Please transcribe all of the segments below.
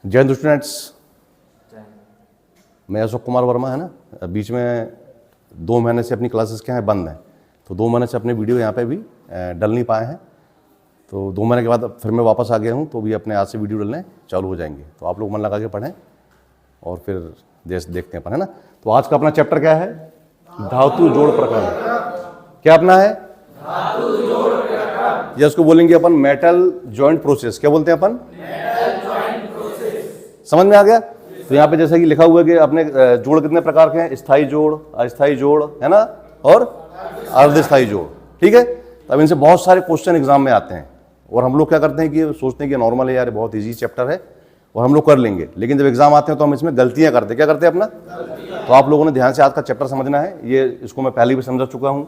जय हिंद स्टूडेंट्स। मैं अशोक कुमार वर्मा है ना। बीच में 2 महीने से अपनी क्लासेस क्या हैं बंद हैं, तो 2 महीने से अपने वीडियो यहाँ पे भी डल नहीं पाए हैं। तो 2 महीने के बाद फिर मैं वापस आ गया हूँ, तो भी अपने आज से वीडियो डलने चालू हो जाएंगे। तो आप लोग मन लगा के पढ़ें और फिर देखते हैं अपन, है ना। तो आज का अपना चैप्टर क्या है? धातु जोड़ प्रकरण। क्या अपना है? धातु जोड़ प्रकरण। या इसको बोलेंगे अपन मेटल जॉइंट प्रोसेस। क्या बोलते हैं अपन? समझ में आ गया? तो यहाँ पे जैसा कि लिखा हुआ है कि अपने जोड़ कितने प्रकार के हैं? स्थायी जोड़, अस्थायी जोड़, है ना, और अर्धस्थायी जोड़। ठीक है। तो अब इनसे बहुत सारे क्वेश्चन एग्जाम में आते हैं और हम लोग क्या करते हैं कि सोचते हैं कि नॉर्मल है यार, बहुत इजी चैप्टर है और हम लोग कर लेंगे, लेकिन जब एग्जाम आते हैं तो हम इसमें गलतियां करते हैं। क्या करते हैं अपना? तो आप लोगों ने ध्यान से आज का चैप्टर समझना है। ये इसको मैं पहले भी समझा चुका हूँ,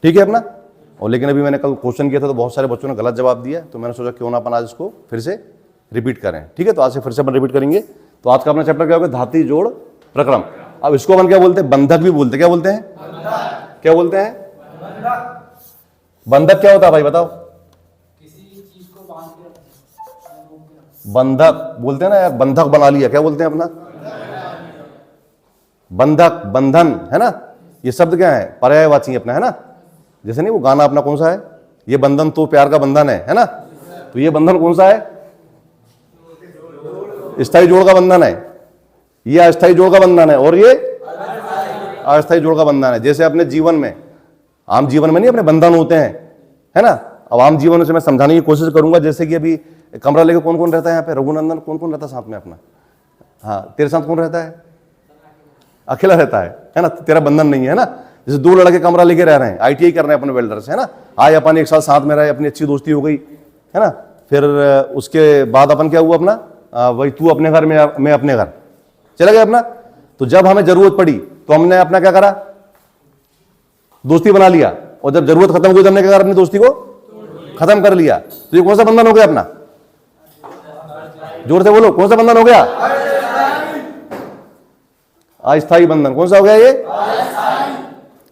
ठीक है अपना। और लेकिन अभी मैंने कल क्वेश्चन किया था तो बहुत सारे बच्चों ने गलत जवाब दिया, तो मैंने सोचा क्यों ना अपन आज इसको फिर से रिपीट करें। ठीक है, तो आज से फिर से अपन रिपीट करेंगे। तो आज का अपना चैप्टर क्या होगा? धातु जोड़ प्रक्रम। अब इसको अपन क्या बोलते हैं? बंधक भी बोलते हैं। क्या बोलते हैं? क्या बोलते हैं? बंधक क्या होता है भाई बताओ? किसी चीज को बांध के रखना। बंधक बोलते हैं ना यार, बंधक बना लिया। क्या बोलते हैं अपना? बंधक, बंधन, है ना। ये शब्द क्या है? पर्यायवाची अपना, है ना। जैसे नहीं वो गाना अपना कौन सा है? ये बंधन तो प्यार का बंधन है ना। तो ये बंधन कौन सा है? स्थायी जोड़ का बंधन है। ये अस्थायी जोड़ का बंधन है और ये अस्थायी जोड़ का बंधन है। जैसे अपने जीवन में, आम जीवन में नहीं अपने बंधन होते हैं, है ना। अब आम जीवन से मैं समझाने की कोशिश करूंगा। जैसे कि अभी कमरा लेके कौन कौन रहता है यहाँ पे? रघुनंदन, कौन कौन रहता है साथ में अपना? हाँ, तेरे साथ कौन रहता है? अकेला रहता है ना। तेरा बंधन नहीं है ना। जैसे 2 लड़के कमरा लेके रह रहे हैं, ITI कर रहे हैं अपने वेल्डर से, है ना। आए अपन एक साथ साथ में रहे, अपनी अच्छी दोस्ती हो गई, है ना। फिर उसके बाद अपन क्या हुआ अपना, वही तू अपने घर में, मैं अपने घर चला गया अपना। तो जब हमें जरूरत पड़ी तो हमने अपना क्या करा? दोस्ती बना लिया। और जब जरूरत खत्म हुई तो हमने क्या करा? अपनी दोस्ती को खत्म कर लिया। तो ये कौन सा बंधन हो गया अपना? जोर से बोलो, कौन सा बंधन हो गया? अस्थायी बंधन। कौन सा हो गया ये?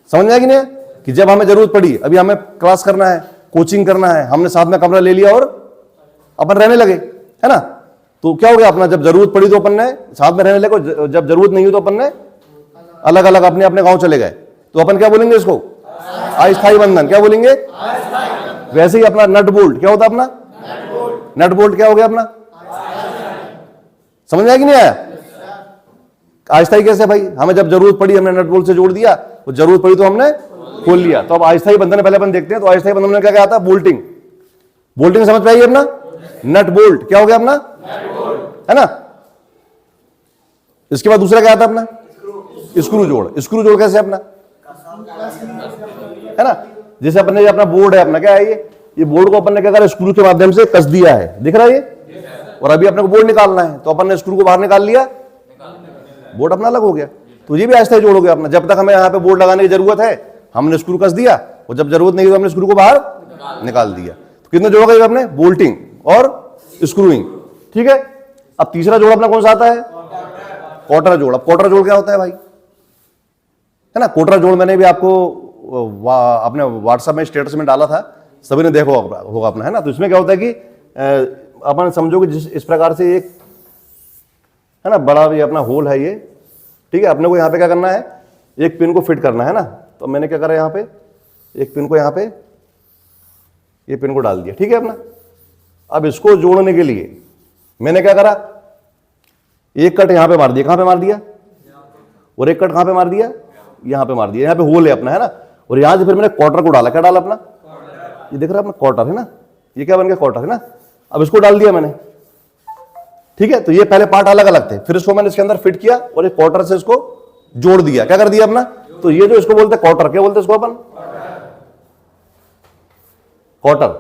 समझ में आया कि नहीं? कि जब हमें जरूरत पड़ी, अभी हमें क्लास करना है, कोचिंग करना है, हमने साथ में कमरा ले लिया और अपन रहने लगे, है ना। तो क्या हो गया अपना? जब जरूरत पड़ी तो अपन ने साथ में रहने लगे, जब जरूरत नहीं हुई तो अपन ने अलग अलग अपने अपने गांव चले गए। तो अपन क्या बोलेंगे इसको? अस्थायी बंधन। क्या बोलेंगे? वैसे ही अपना नट बोल्ट क्या होता है अपना? नट बोल्ट क्या हो गया अपना? समझ में आया कि नहीं आया? अस्थायी कैसे भाई? हमें जब जरूरत पड़ी हमने नट बोल्ट से जोड़ दिया, तो जरूरत पड़ी तो हमने खोल लिया। तो अब अस्थायी बंधन पहले अपन देखते हैं। तो अस्थायी बंधन में क्या क्या आता है? बोल्टिंग। बोल्टिंग समझ पाइए अपना। नट बोल्ट क्या हो गया अपना? है ना। इसके बाद दूसरा क्या आता है अपना? स्क्रू जोड़। स्क्रू जोड़ कैसे अपना? है ना। जैसे अपने अपना बोर्ड है अपना, क्या है ये बोर्ड को अपन ने क्या करा? स्क्रू के माध्यम से कस दिया है, दिख रहा है ये। और अभी अपने को बोर्ड निकालना है तो अपन ने स्क्रू को बाहर निकाल लिया, बोर्ड अपना अलग हो गया। तो ये भी अस्थायी जोड़ हो गया अपना। जब तक हमें यहाँ पे बोर्ड लगाने की जरूरत है हमने स्क्रू कस दिया, और जब जरूरत नहीं हुई हमने स्क्रू को बाहर निकाल दिया। तो कितने जोड़ गए अपने? बोल्टिंग और स्क्रूइंग। ठीक है। अब तीसरा जोड़ अपना कौन सा आता है? क्वार्टर जोड़। अब क्वार्टर जोड़ क्या होता है भाई? है ना। क्वार्टर जोड़ मैंने भी आपको अपने व्हाट्सएप में स्टेटस में डाला था, सभी ने देखा होगा अपना, है ना। तो इसमें क्या होता है कि अपन समझो कि इस प्रकार से एक, है ना, बड़ा ये अपना होल है ये। ठीक है। अपने को यहाँ पे क्या करना है? एक पिन को फिट करना है ना। तो मैंने क्या करा? यहाँ पे एक पिन को, यहाँ पे ये पिन को डाल दिया। ठीक है अपना। अब इसको जोड़ने के लिए मैंने क्या करा? एक कट यहाँ पे मार दिया। कहाँ पे मार दिया? और एक कट कहाँ पे मार दिया? यहाँ पे मार दिया। यहाँ पे होल है अपना, है ना। और यहाँ से फिर मैंने क्वार्टर को डाला। क्या डाला अपना? ये दिख रहा है अपना क्वार्टर, है ना। ये क्या बन गया? क्वार्टर, है ना। अब इसको डाल दिया मैंने। ठीक है। तो ये पहले पार्ट अलग अलग थे, फिर इसको मैंने इसके अंदर फिट किया और एक क्वार्टर से इसको जोड़ दिया। क्या कर दिया अपना? तो ये जो इसको बोलते हैं क्वार्टर, क्या बोलते हैं इसको अपन? क्वार्टर।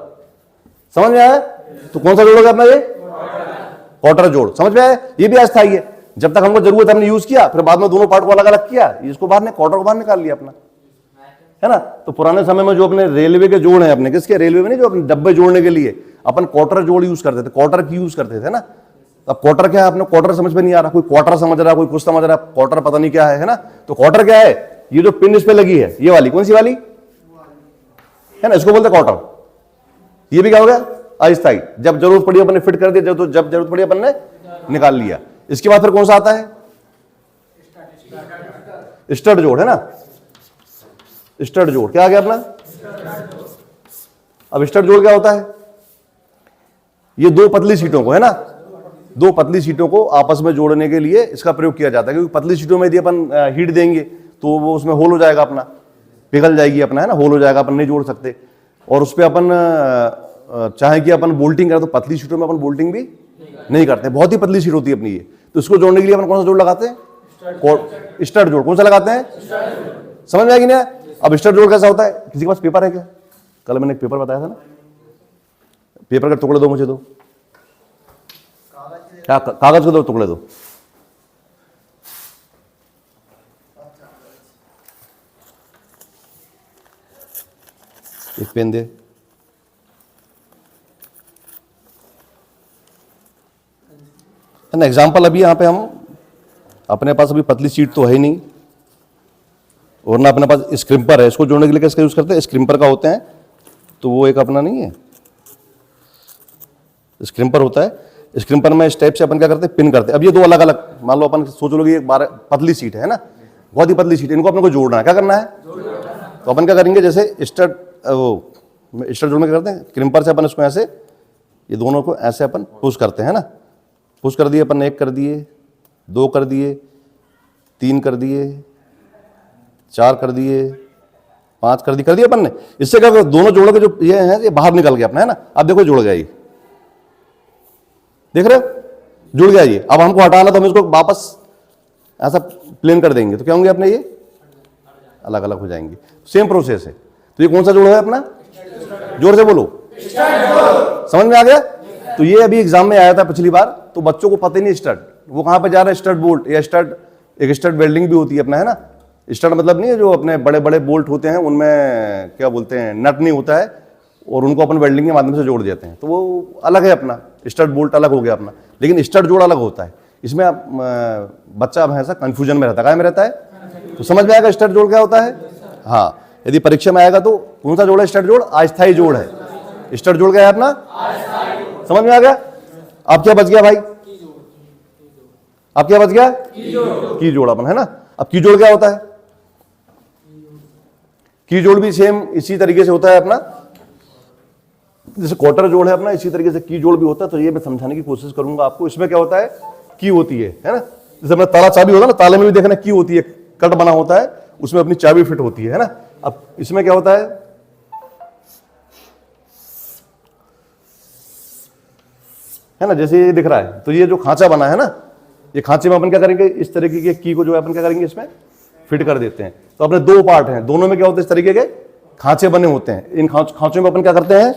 समझ में आया? तो कौन सा जोड़ होगा अपना? ये क्वार्टर जोड़। समझ में आया? ये भी अस्थायी है। जब तक हमको जरूरत हमने यूज किया, फिर बाद में दोनों पार्ट को अलग अलग किया, इसको बाहर ने क्वार्टर को बाहर निकाल लिया अपना, है ना। तो पुराने समय में जो अपने रेलवे के जोड़ हैं अपने, किसके? रेलवे में नहीं, जो अपने डब्बे जोड़ने के लिए अपन क्वार्टर जोड़ यूज करते थे, क्वार्टर की यूज करते थे ना। अब क्वार्टर क्या है? अपने क्वार्टर समझ में नहीं आ रहा। कोई क्वार्टर समझ रहा है, कोई कुछ समझ रहा है, क्वार्टर पता नहीं क्या है ना। तो क्वार्टर क्या है? ये जो पिन इस पे लगी है, ये वाली, कौन सी वाली, है ना, इसको बोलते क्वार्टर। ये भी क्या हो गया? अस्थायी। जब जरूरत पड़ी अपन ने फिट कर दिया, जब जरूरत पड़ी अपन ने निकाल लिया। इसके बाद फिर कौन सा आता है? स्टड जोड़ है ना, स्टड जोड़ क्या आ गया अपना? अब स्टड जोड़ क्या होता है? ये दो पतली सीटों को है ना, दो पतली सीटों को आपस में जोड़ने के लिए इसका प्रयोग किया जाता है, क्योंकि पतली सीटों में यदि अपन हीट देंगे तो वो उसमें होल हो जाएगा, अपना पिघल जाएगी अपना, है ना, होल हो जाएगा, अपन नहीं जोड़ सकते। और उस पर अपन चाहे कि अपन बोल्टिंग करें तो पतली सीटों में अपन बोल्टिंग भी नहीं करते, बहुत ही पतली सीट होती है अपनी ये। तो इसको जोड़ने के लिए अपन कौन सा जोड़ लगाते हैं? स्टड जोड़। कौन सा लगाते हैं? समझ में आएगी ना? अब स्टड जोड़ कैसा होता है? किसी के पास पेपर है क्या? कल मैंने एक पेपर बताया था ना, पेपर के टुकड़े दो मुझे, दो क्या, कागज के दो टुकड़े दो। एक पेन दे। है ना, एग्जाम्पल अभी यहाँ पे हम अपने पास अभी पतली सीट तो है ही नहीं, और ना अपने पास स्क्रिम्पर है। इसको जोड़ने के लिए किसका यूज करते हैं? स्क्रिम्पर का होते हैं। तो वो एक अपना नहीं है, स्क्रिम्पर होता है। स्क्रिम्पर में इस टाइप से अपन क्या करते हैं? पिन करते हैं। अब ये दो अलग अलग, मान लो अपन सोच लो कि एक बार पतली सीट है ना, बहुत ही पतली सीट, इनको अपने को जोड़ना है। क्या करना है? तो अपन क्या करेंगे? जैसे स्टड, वो स्टड जोड़ने क्या करते हैं? क्रिम्पर से अपन इसको ऐसे, ये दोनों को ऐसे अपन पुश करते हैं ना, पुश कर दिए अपन, एक कर दिए, दो कर दिए, तीन कर दिए, चार कर दिए, पांच कर दिए अपन ने। इससे क्या, दोनों जोड़ों के जो ये हैं ये बाहर निकल गया अपना, है ना। अब देखो जुड़ गया, ये देख रहे हो, जुड़ गया ये। अब हमको हटाना, तो हम इसको वापस ऐसा प्लेन कर देंगे, तो क्या होंगे अपने? ये अलग अलग हो जाएंगे। सेम प्रोसेस है। तो ये कौन सा जोड़ है अपना? जोर से बोलो, समझ में आ गया? तो ये अभी एग्जाम में आया था पिछली बार, तो बच्चों को पता ही नहीं स्टड, वो कहां पे जा रहा है? स्टड बोल्ट या स्टड, एक स्टड वेल्डिंग भी होती है अपना, है ना। स्टड मतलब नहीं है जो अपने बड़े बड़े बोल्ट होते हैं, उनमें क्या बोलते हैं, नट नहीं होता है, और उनको अपन वेल्डिंग के माध्यम से जोड़ देते हैं, तो वो अलग है अपना। स्टड बोल्ट अलग हो गया अपना, लेकिन स्टड जोड़ अलग होता है। इसमें बच्चा हमेशा कंफ्यूजन में रहता है, क्या में रहता है? तो समझ में आएगा स्टड जोड़ क्या होता है। हाँ, यदि परीक्षा में आएगा तो कौन सा जोड़ है? स्टड जोड़ अस्थायी जोड़ है। स्टड जोड़ क्या है अपना? समझ में आ गया? अब क्या बच गया भाई? अब क्या बच गया? की जोड़ अपन, है ना। अब की जोड़ क्या होता है? की जोड़ भी सेम इसी तरीके से होता है अपना, जैसे क्वार्टर जोड़ है अपना, इसी तरीके से की जोड़ भी होता है। तो ये मैं समझाने की कोशिश करूंगा आपको। इसमें क्या होता है? की होती है ना। जैसे अपना ताला चाबी होता है ना, ताले में भी देखना की होती है, कट बना होता है, उसमें अपनी चाबी फिट होती है ना। अब इसमें क्या होता है ना, जैसे ये दिख रहा है, तो ये जो खांचा बना है ना, ये खांचे में अपन क्या करेंगे? इस तरीके के की को जो है अपन क्या करेंगे? इसमें फिट कर देते हैं। तो अपने दो पार्ट हैं, दोनों में क्या होता है? इस तरीके के खांचे बने होते हैं। इन खांचों में अपन क्या करते हैं?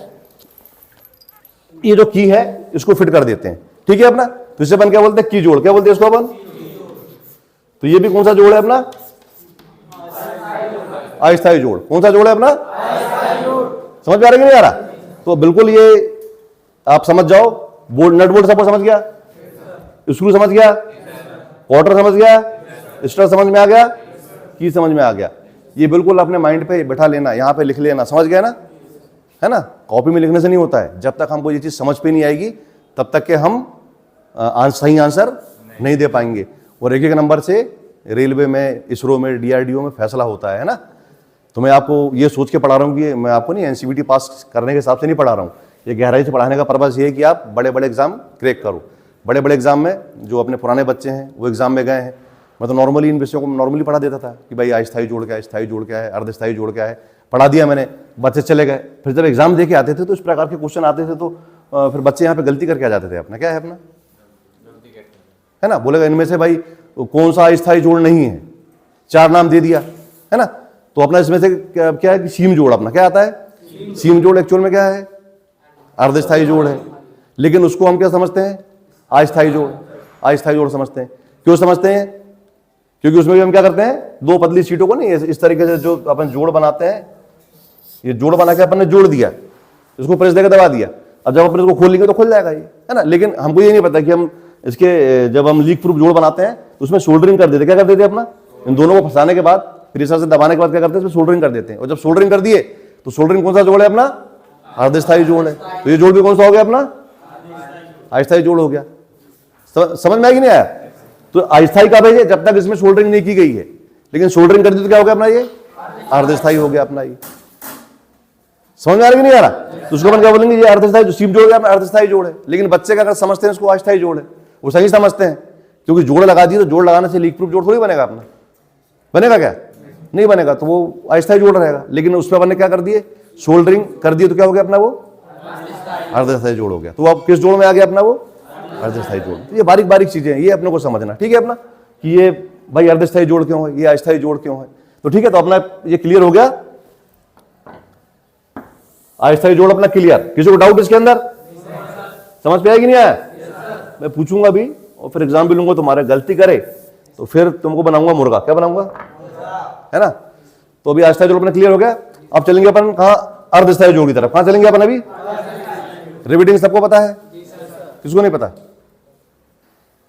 ये जो की है इसको फिट कर देते हैं, ठीक है अपना। तो इसे अपन क्या बोलते हैं? की जोड़। क्या बोलते हैं इसको अपन? तो ये भी कौन सा जोड़ है अपना? अस्थायी जोड़। कौन सा जोड़ है अपना? समझ में आ रहा है कि नहीं आ रहा? तो बिल्कुल ये आप समझ जाओ। बोल्ट, नट बोल्ट सब समझ गया, स्क्रू समझ गया, क्वार्टर समझ गया, स्टर समझ में आ गया, की समझ में आ गया। ये बिल्कुल अपने माइंड पे बैठा लेना, यहाँ पे लिख लेना, समझ गया ना, है ना। कॉपी में लिखने से नहीं होता है, जब तक हमको ये चीज समझ पे नहीं आएगी तब तक के हम सही आंसर नहीं दे पाएंगे। और एक एक नंबर से रेलवे में, इसरो में, डीआरडीओ में फैसला होता है ना। तो मैं आपको ये सोच के पढ़ा रहा हूँ कि मैं आपको नहीं एनसीईआरटी पास करने के हिसाब से नहीं पढ़ा रहा हूँ। ये गहराई से पढ़ाने का पर्पस ये है कि आप बड़े बड़े एग्जाम क्रैक करो। बड़े बड़े एग्जाम में जो अपने पुराने बच्चे हैं वो एग्जाम में गए हैं, मैं तो नॉर्मली इन विषयों को नॉर्मली पढ़ा देता था कि भाई अस्थायी जोड़ क्या है, स्थायी जोड़ क्या है, अर्धस्थायी जोड़ क्या है, पढ़ा दिया मैंने, बच्चे चले गए। फिर जब एग्जाम दे के आते थे तो इस प्रकार के क्वेश्चन आते थे, तो फिर बच्चे यहाँ पे गलती करके आ जाते थे। अपना क्या है? अपना है ना, बोलेगा इनमें से भाई कौन सा अस्थायी जोड़ नहीं है, चार नाम दे दिया, है ना। तो अपना इसमें से क्या है कि सीम जोड़ अपना क्या आता है? सीम जोड़ एक्चुअल में क्या है? अर्धस्थायी जोड़ है, लेकिन उसको हम क्या समझते हैं? अस्थायी जोड़। अस्थायी जोड़ समझते हैं। क्यों समझते हैं? क्योंकि उसमें भी हम क्या करते हैं? दो पतली सीटों को नहीं इस तरीके से जो अपन जोड़ बनाते हैं, ये जोड़ बना के अपन ने जोड़ दिया, इसको प्रेस देकर दबा दिया। अब जब अपन इसको खोलेंगे तो खुल जाएगा ये, है ना। लेकिन हमको ये नहीं पता कि हम इसके जब हम लीक प्रूफ जोड़ बनाते हैं तो उसमें सोल्डरिंग कर देते। क्या कर देते अपना? इन दोनों को फंसाने के बाद, प्रेशर से दबाने के बाद क्या करते हैं? इसमें सोल्डरिंग कर देते हैं। और जब सोल्डरिंग कर दिए तो सोल्डरिंग कौन सा जोड़ है अपना? अर्धस्थायी जोड़ है। तो ये जोड़ भी कौन सा हो गया अपना? अस्थायी जोड़ हो गया। समझ में आएगी नहीं आया? तो अस्थायी कब है ये? जब तक इसमें सोल्डरिंग नहीं की गई है। लेकिन सोल्डरिंग कर दी तो क्या हो गया अपना ये? अर्धस्थायी हो गया अपना ये। समझ में आ रहा कि नहीं आ रहा? तो उसको अपन क्या बोलेंगे? ये अर्धस्थायी जो सीप जोड़ गया अपना अर्धस्थायी जोड़ है। लेकिन बच्चे का अगर समझते हैं इसको अस्थायी जोड़ है, वो सही समझते हैं, क्योंकि जोड़ लगा दिए तो जोड़ लगाने से लीक प्रूफ जोड़ थोड़ी बनेगा अपना। बनेगा क्या? नहीं बनेगा, तो वो अस्थायी जोड़ रहेगा। लेकिन उस पर अपन ने क्या कर दिए? सोल्डरिंग कर दिए, तो क्या हो गया अपना वो? अर्धस्थायी जोड़ हो गया। तो अब किस जोड़ में आ गया अपना वो? अर्धस्थायी जोड़। तो ये बारीक बारीक चीजें हैं, ये अपने को समझना, ठीक है अपना, कि ये भाई अर्धस्थायी जोड़ क्यों है, ये अस्थायी जोड़ क्यों है। तो ठीक है, तो अपना ये क्लियर हो गया, अस्थायी जोड़ अपना क्लियर। किसी को डाउट इसके अंदर? समझ पे आएगी नहीं आया? मैं पूछूंगा भी और फिर एग्जाम भी लूंगा, तुम्हारे गलती करे तो फिर तुमको बनाऊंगा मुर्गा। क्या बनाऊंगा? है ना? तो अभी अस्थायी जोड़ अपना क्लियर हो गया। अब चलेंगे अपन कहां? अर्धस्थायी जोड़ की तरफ। कहां चलेंगे अपन अभी? रिपीटिंग सबको पता है? किसको नहीं पता?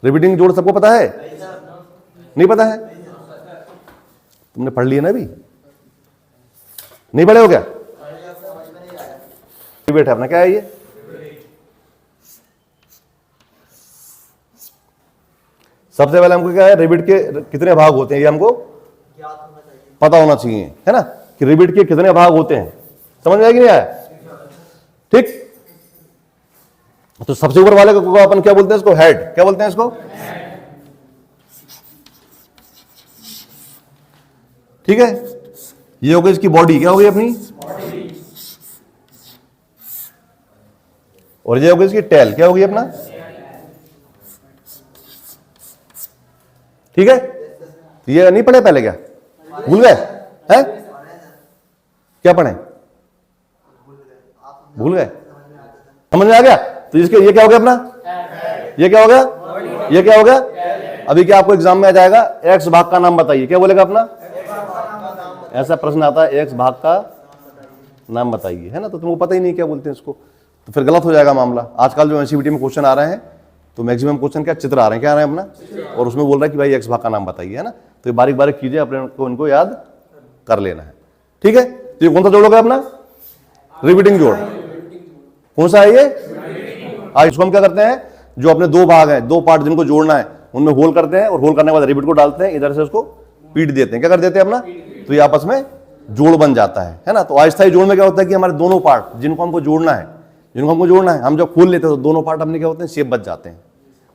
रिपीटिंग जोड़ सबको पता है? नहीं पता है? तुमने पढ़ लिया ना अभी? नहीं पढ़े हो क्या? रिबेट है अपना, क्या है ये? सबसे पहले हमको क्या है? रिबिट के कितने भाग होते हैं ये हमको पता होना चाहिए, है ना, कि रिबिट के कितने भाग होते हैं। समझ में आएगी नहीं आया? ठीक। तो सबसे ऊपर वाले को अपन क्या बोलते हैं? इसको हेड। क्या बोलते हैं इसको? ठीक है। ये हो गई इसकी बॉडी। क्या हो गई अपनी? और ये हो गई इसकी टेल। क्या हो गई अपना? ठीक है। तो ये नहीं पढ़े पहले? क्या भूल गए हैं? क्या पढ़े? भूल गए? समझ में आ गया? तो इसके ये क्या हो गया अपना? ये क्या हो गया? ये क्या हो गया? अभी क्या आपको एग्जाम में आ जाएगा? एक्स भाग का नाम बताइए। क्या बोलेगा अपना? ऐसा प्रश्न आता है, एक्स भाग का नाम बताइए, है ना। तो तुमको पता ही नहीं क्या बोलते हैं इसको, तो फिर गलत हो जाएगा मामला। आजकल जो एनसीईआरटी में क्वेश्चन आ रहे हैं तो मैक्सिमम क्वेश्चन क्या चित्र आ रहे हैं, क्या आ रहे हैं अपना, और उसमें बोल रहा है कि भाई एक्स भाग का नाम बताइए, है ना। तो ये बारीक बारीक चीजें अपने को इनको याद कर लेना है, ठीक है। तो ये कौन सा जोड़ होगा अपना? रिपीटिंग जोड़। कौन सा है ये? इसको हम क्या करते हैं, जो अपने दो भाग हैं, दो पार्ट जिनको जोड़ना है, उनमें होल करते हैं और होल करने के बाद रिपीट को डालते हैं, इधर से उसको पीट देते हैं। क्या कर देते हैं अपना? तो ये आपस में जोड़ बन जाता है ना। तो अस्थायी जोड़ में क्या होता है कि हमारे दोनों पार्ट जिनको हमको जोड़ना है, हम जब खोल लेते हैं तो दोनों पार्ट अपने क्या होते हैं? शेप बच जाते हैं।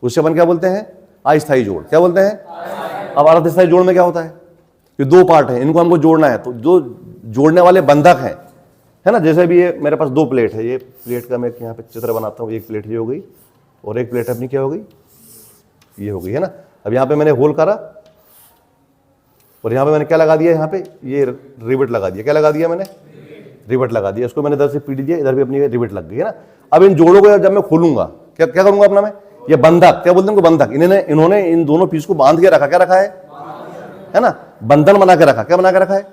उससे अपन क्या बोलते हैं? अस्थायी जोड़। क्या बोलते हैं? अब अर्धस्थायी जोड़ में क्या होता है? ये दो पार्ट है, इनको हमको जोड़ना है, तो जो जोड़ने वाले बंधक हैं, है ना। जैसे भी ये मेरे पास दो प्लेट है, ये प्लेट का मैं यहाँ पे चित्र बनाता हूँ। एक प्लेट ये हो गई और एक प्लेट अपनी क्या हो गई? ये हो गई, है ना। अब यहाँ पे मैंने होल करा और यहाँ पे मैंने क्या लगा दिया? यहाँ पे ये रिबेट लगा दिया। क्या लगा दिया मैंने? रिबेट लगा दिया। इसको मैंने इधर से पीट दिया, इधर भी अपनी रिबेट लग गई, है ना। अब इन जोड़ों को जब मैं खोलूंगा, क्या क्या करूंगा अपना मैं? ये बंधक, क्या बोलते हैं उनको? बंधक। इन्होंने इन दोनों पीस को बांध के रखा। क्या रखा है ना? बंधन बना के रखा। क्या बना के रखा है?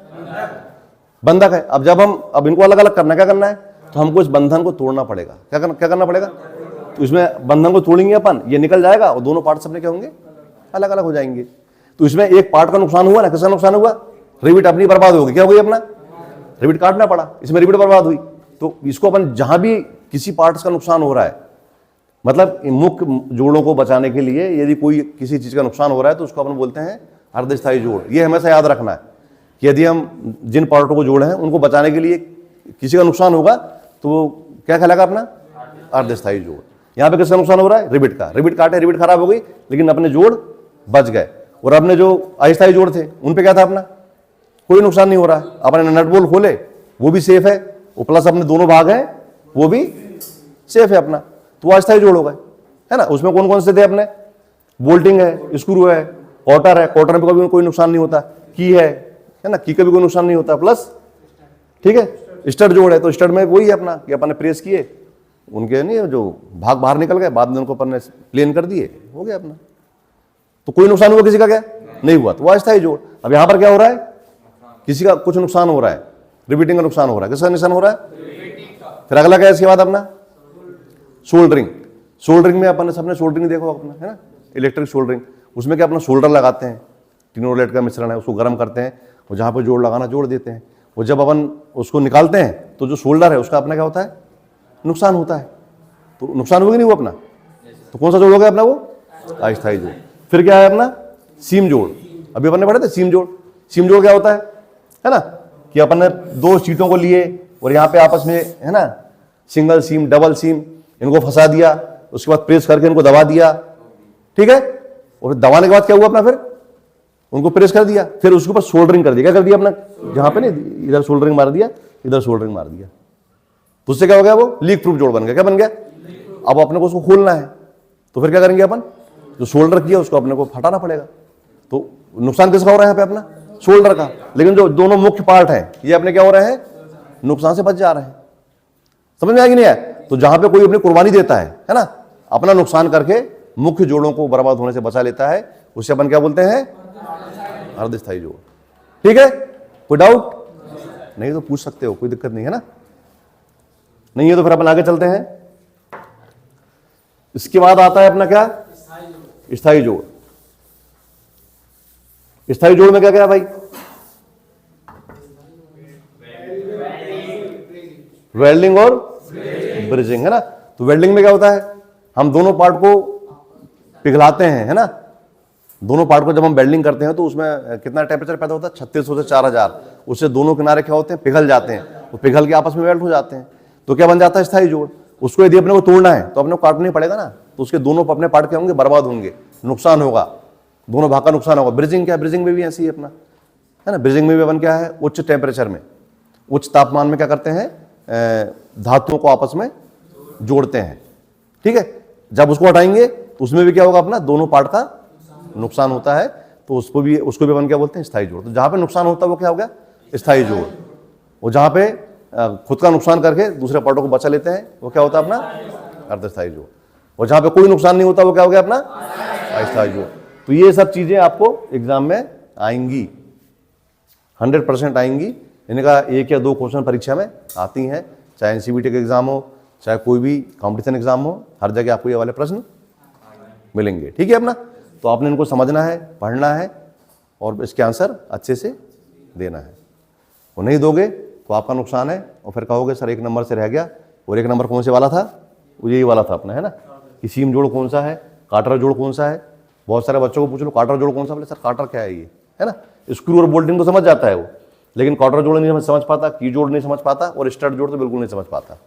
बंधक है। अब जब अब इनको अलग अलग करना, क्या करना है? तो हमको इस बंधन को तोड़ना पड़ेगा। क्या करना पड़ेगा? तो इसमें बंधन को तोड़ेंगे अपन, ये निकल जाएगा और दोनों पार्ट अपने क्या होंगे? अलग अलग हो जाएंगे। तो इसमें एक पार्ट का नुकसान हुआ ना। किसका नुकसान हुआ? रिबीट अपनी बर्बाद हो गई। क्या हो गई अपना? रिबीट काटना पड़ा, इसमें रिबीट बर्बाद हुई। तो इसको अपन जहां भी किसी पार्ट्स का नुकसान हो रहा है, मतलब मुख्य जोड़ों को बचाने के लिए यदि कोई किसी चीज का नुकसान हो रहा है तो उसको अपन बोलते हैं अर्धस्थायी जोड़। ये हमेशा याद रखना है कि यदि हम जिन पार्टों को जोड़े हैं उनको बचाने के लिए किसी का नुकसान होगा तो वो क्या कहलाएगा अपना? अर्धस्थायी जोड़। यहाँ पे किसका नुकसान हो रहा है? रिबीट का। रिबीट काटे, रिबीट खराब हो गई, लेकिन अपने जोड़ बच गए। और अपने जो अस्थायी जोड़ थे उन पे क्या था? अपना कोई नुकसान नहीं हो रहा है। अपने नट बोल्ट खोले, वो भी सेफ है, वो प्लस अपने दोनों भाग हैं वो भी सेफ है अपना, तो वो अस्थायी जोड़ हो गए, है ना। उसमें कौन कौन से थे अपने? बोल्टिंग है, स्क्रू है, कॉटर है। कॉटर में कभी कोई नुकसान नहीं होता। की है ना, की का भी कोई नुकसान नहीं होता। प्लस ठीक है, स्टड जोड़ है, तो स्टड में वही है अपना कि अपन ने प्रेस किए, उनके नहीं जो भाग बाहर निकल गए, बाद में उनको अपन ने प्लेन कर दिए, हो गया अपना। तो कोई नुकसान हुआ किसी का? क्या नहीं हुआ, तो वो अस्थायी जोड़। अब यहां पर क्या हो रहा है? किसी का कुछ नुकसान हो रहा है, रिपीटिंग का नुकसान हो रहा है। किसका नुकसान हो रहा है? फिर अगला क्या है इसके बाद अपना? सोल्डरिंग। सोल्डरिंग में अपन ने सबने सोल्डरिंग देखो अपना, है ना, इलेक्ट्रिक सोल्डरिंग। उसमें क्या अपना सोल्डर लगाते हैं, टिनोलेट का मिश्रण है, उसको गर्म करते हैं और जहां पर जोड़ लगाना जोड़ देते हैं। और जब अपन उसको निकालते हैं तो जो सोल्डर है उसका अपना क्या होता है? नुकसान होता है। तो नुकसान हुआ कि नहीं हुआ अपना? तो कौन सा जोड़ हो गया अपना? वो अस्थायी जोड़। फिर क्या है अपना सीम जोड़, अभी अपन ने पढ़े थे सीम जोड़। सीम जोड़ क्या होता है ना, कि अपन ने दो शीटों को लिए और यहाँ पे आपस में है ना सिंगल सीम डबल सीम इनको फंसा दिया, उसके बाद प्रेस करके इनको दबा दिया, ठीक है। और दबाने के बाद क्या हुआ अपना, फिर उनको प्रेस कर दिया, फिर उसके ऊपर सोल्डरिंग कर दिया। क्या कर दिया अपना, जहां पे नहीं इधर सोल्डरिंग मार दिया, इधर सोल्डरिंग मार दिया, तो उससे क्या हो गया, वो लीक प्रूफ जोड़ बन गया। क्या बन गया, अब अपने को उसको खोलना है तो फिर क्या करेंगे अपन, जो शोल्डर किया उसको अपने को हटाना पड़ेगा। तो नुकसान किसका हो रहा है यहाँ पे, अपना शोल्डर का। लेकिन जो दोनों मुख्य पार्ट हैं ये अपने क्या हो रहे हैं, नुकसान से बच जा रहे हैं। समझ में आएगी नहीं है। तो जहां पे कोई अपनी कुर्बानी देता है ना, अपना नुकसान करके मुख्य जोड़ों को बर्बाद होने से बचा लेता है, उसे अपन क्या बोलते हैं, अर्धस्थायी जोड़। ठीक है, कोई डाउट नहीं तो पूछ सकते हो, कोई दिक्कत नहीं है ना। नहीं है तो फिर अपन आगे चलते हैं। इसके बाद आता है अपना क्या, स्थायी जोड़। स्थायी जोड़ में क्या क्या भाई, वेल्डिंग और ब्रिजिंग है ना। तो वेल्डिंग में क्या होता है, हम दोनों पार्ट को पिघलाते हैं, है ना। दोनों पार्ट को जब हम वेल्डिंग करते हैं तो उसमें कितना टेम्परेचर पैदा होता है, 3600 से 4000। उससे दोनों किनारे क्या होते हैं, पिघल जाते हैं, वो पिघल के आपस में वेल्ड हो जाते हैं। तो क्या बन जाता है, स्थायी जोड़। उसको यदि अपने को तोड़ना है तो अपने को काटना ही पड़ेगा ना, तो उसके दोनों अपने पार्ट क्या होंगे, बर्बाद होंगे, नुकसान होगा, दोनों भाग का नुकसान होगा। ब्रिजिंग क्या है, ब्रिजिंग में भी ऐसी है अपना, है ना। ब्रिजिंग में भी अपन क्या है, उच्च टेम्परेचर में, उच्च तापमान में क्या करते हैं, धातुओं को आपस में जोड़ते हैं, ठीक है। जब उसको हटाएंगे तो उसमें भी क्या होगा, अपना दोनों पार्ट का नुकसान होता है, तो उसको भी अपन क्या बोलते हैं, स्थायी जोड़। तो जहां पे नुकसान होता है वो क्या हो गया, स्थायी जोड़। वो जहां पे खुद का नुकसान करके दूसरे पार्टों को बचा लेते हैं वो क्या होता है, अपना अर्धस्थायी जोड़। और जहां पे कोई नुकसान नहीं होता वो क्या हो गया, अपना अस्थायी जोड़। तो ये सब चीजें आपको एग्जाम में आएंगी, 100% आएंगी। इनका 1 या 2 क्वेश्चन परीक्षा में आती हैं, चाहे एनसीईआरटी का एग्जाम हो, चाहे कोई भी कॉम्पिटिशन एग्जाम हो, हर जगह आपको ये वाले प्रश्न मिलेंगे, ठीक है अपना। तो आपने इनको समझना है, पढ़ना है और इसके आंसर अच्छे से देना है। वो नहीं दोगे तो आपका नुकसान है, और फिर कहोगे सर 1 नंबर से रह गया। और 1 नंबर कौन से वाला था, वो यही वाला था अपना, है ना, कि सीम जोड़ कौन सा है, काटर जोड़ कौन सा है। बहुत सारे बच्चों को पूछ लो काटर जोड़ कौन सा, बोले सर काटर क्या है ये, है ना। स्क्रू और बोल्टिंग तो समझ जाता है वो, लेकिन काटर जोड़ नहीं समझ पाता, की जोड़ नहीं समझ पाता, और स्टड जोड़ तो बिल्कुल नहीं समझ पाता,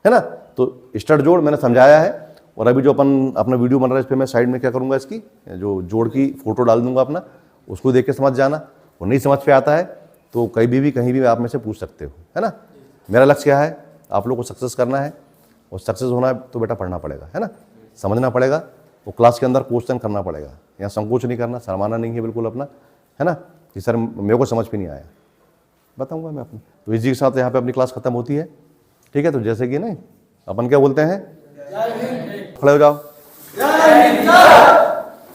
है ना। तो स्टड जोड़ मैंने समझाया है, और अभी जो अपना वीडियो बन रहा है इस पर मैं साइड में क्या करूँगा, इसकी जो जोड़ की फोटो डाल दूंगा अपना, उसको देख के समझ जाना। और नहीं समझ पे आता है तो कहीं भी कहीं भी आप में से पूछ सकते हो, है ना। मेरा लक्ष्य क्या है, आप लोग को सक्सेस करना है, और सक्सेस होना है तो बेटा पढ़ना पड़ेगा, है ना, समझना पड़ेगा, वो क्लास के अंदर क्वेश्चन करना पड़ेगा। यहाँ संकोच नहीं करना, शर्माना नहीं है बिल्कुल अपना, है ना, कि सर मेरे को समझ में नहीं आया, बताऊँगा मैं अपना। तो इसी के साथ यहाँ पे अपनी क्लास खत्म होती है, ठीक है। तो जैसे कि नहीं अपन क्या बोलते हैं, खड़े हो जाओ,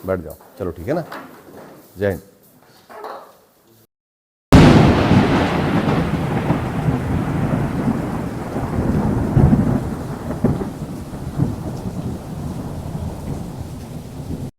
बैठ जाओ, चलो ठीक है ना, जय हिंद।